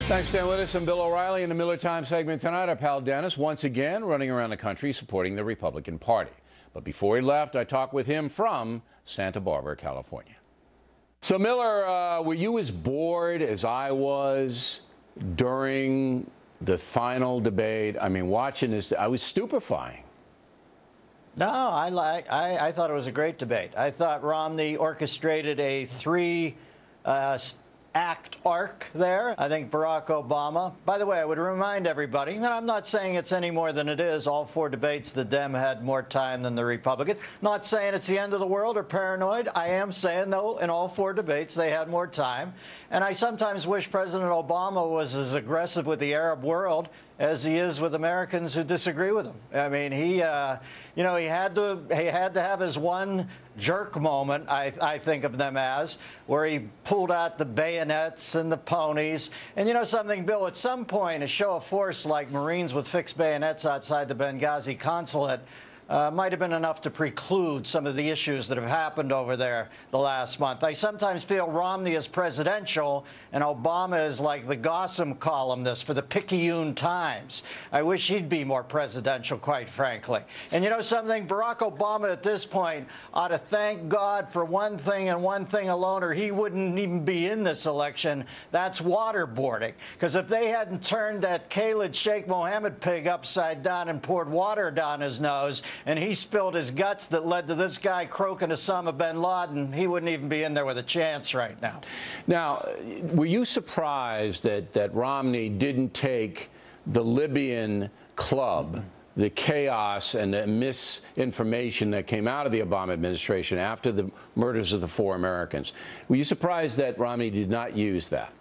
Thanks, Dan. With us, I'm Bill O'Reilly. In the Miller Time segment tonight, our pal Dennis, once again, running around the country supporting the Republican Party. But before he left, I talked with him from Santa Barbara, California. So, Miller, were you as bored as I was during the final debate? I mean, watching this, I was stupefying. No, I thought it was a great debate. I thought Romney orchestrated a three-act arc there. I think Barack Obama, by the way, I would remind everybody, and I'm not saying it's any more than it is. All four debates, the Dem had more time than the Republican. Not saying it's the end of the world or paranoid. I am saying, though, in all four debates, they had more time. And I sometimes wish President Obama was as aggressive with the Arab world as he is with Americans who disagree with him. I mean, he had to have his one jerk moment, I think of them as, where he pulled out the bayonets and the ponies. And you know something, Bill, at some point, a show of force like Marines with fixed bayonets outside the Benghazi consulate might have been enough to preclude some of the issues that have happened over there the last month. I sometimes feel Romney is presidential and Obama is like the Gossam columnist for the Picayune Times. I wish he'd be more presidential, quite frankly. And you know something? Barack Obama at this point ought to thank God for one thing and one thing alone, or he wouldn't even be in this election. That's waterboarding. Because if they hadn't turned that Khalid Sheikh Mohammed pig upside down and poured water down his nose, and he spilled his guts that led to this guy croaking Osama bin Laden, he wouldn't even be in there with a chance right now. Now, were you surprised that Romney didn't take the Libyan club, the chaos and the misinformation that came out of the Obama administration after the murders of the 4 Americans? Were you surprised that Romney did not use that?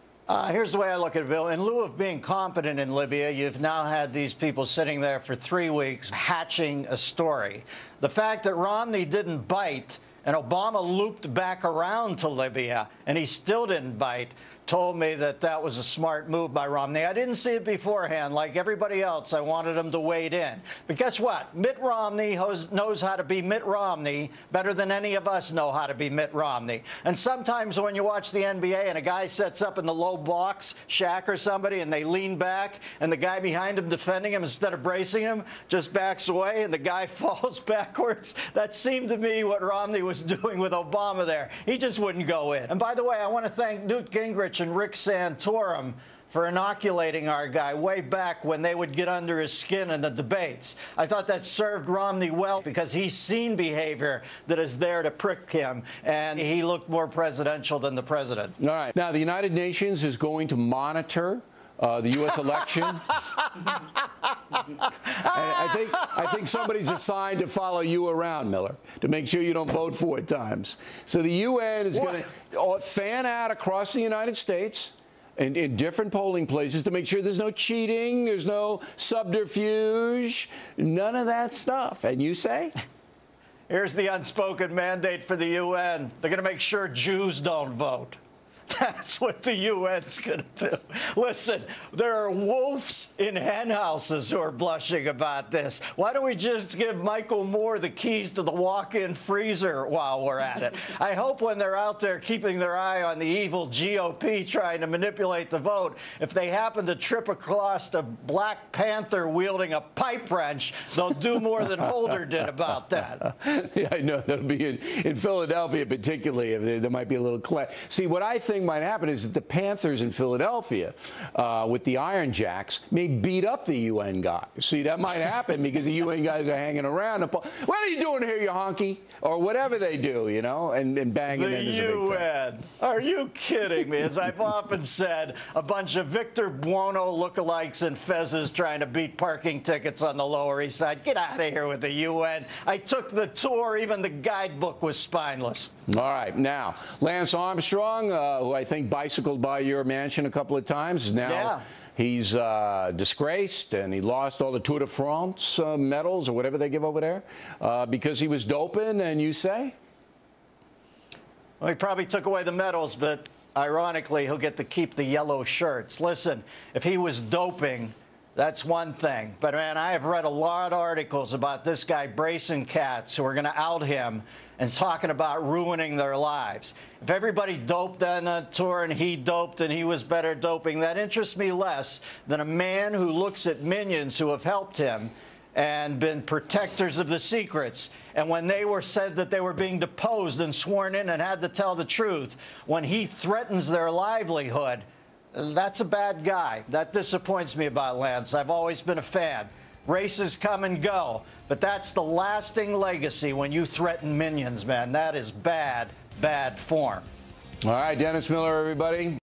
Here's the way I look at it, Bill. In lieu of being competent in Libya, you've now had these people sitting there for 3 weeks hatching a story. The fact that Romney didn't bite and Obama looped back around to Libya and he still didn't bite told me that that was a smart move by Romney. I didn't see it beforehand. Like everybody else, I wanted him to wade in. But guess what? Mitt Romney knows how to be Mitt Romney better than any of us know how to be Mitt Romney. And sometimes when you watch the NBA and a guy sets up in the low box, Shaq or somebody, and they lean back, and the guy behind him defending him instead of bracing him just backs away, and the guy falls backwards, that seemed to me what Romney was doing with Obama there. He just wouldn't go in. And by the way, I want to thank Newt Gingrich and Rick Santorum for inoculating our guy way back when they would get under his skin in the debates. I thought that served Romney well because he's seen behavior that is there to prick him, and he looked more presidential than the president. All right. Now, the United Nations is going to monitor the U.S. election. I think somebody's assigned to follow you around, Miller, to make sure you don't vote 4 times. So the UN is going to fan out across the United States and in different polling places to make sure there's no cheating, there's no subterfuge, none of that stuff. And you say? Here's the unspoken mandate for the UN. They're going to make sure Jews don't vote. That's what the UN's going to do. Listen, there are wolves in hen houses who are blushing about this. Why don't we just give Michael Moore the keys to the walk-in freezer while we're at it? I hope when they're out there keeping their eye on the evil GOP trying to manipulate the vote, if they happen to trip across a Black Panther wielding a pipe wrench, they'll do more than Holder did about that. Yeah, I know. That'll be in Philadelphia particularly. There might be a little clash. See, what I think might happen is that the Panthers in Philadelphia with the Iron Jacks may beat up the UN guys. See, that might happen because the UN guys are hanging around. What are you doing here, you honky? Or whatever they do, you know, and banging the UN. Are you kidding me? As I've often said, a bunch of Victor Buono lookalikes and fezzes trying to beat parking tickets on the Lower East Side. Get out of here with the UN. I took the tour. Even the guidebook was spineless. All right. Now, Lance Armstrong, who I think bicycled by your mansion a couple of times, now he's disgraced, and he lost all the Tour de France medals or whatever they give over there because he was doping, and you say? Well, he probably took away the medals, but ironically, he'll get to keep the yellow shirts. Listen, if he was doping, That's one thing. But, man, I have read a lot of articles about this guy bracing cats who are going to out him and talking about ruining their lives. If everybody doped on a tour and he doped and he was better doping, that interests me less than a man who looks at minions who have helped him and been protectors of the secrets. And when they were said that they were being deposed and sworn in and had to tell the truth, when he threatens their livelihood, that's a bad guy. That disappoints me about Lance. I've always been a fan. Races come and go, but that's the lasting legacy when you threaten minions, man. That is bad, bad form. All right, Dennis Miller, everybody.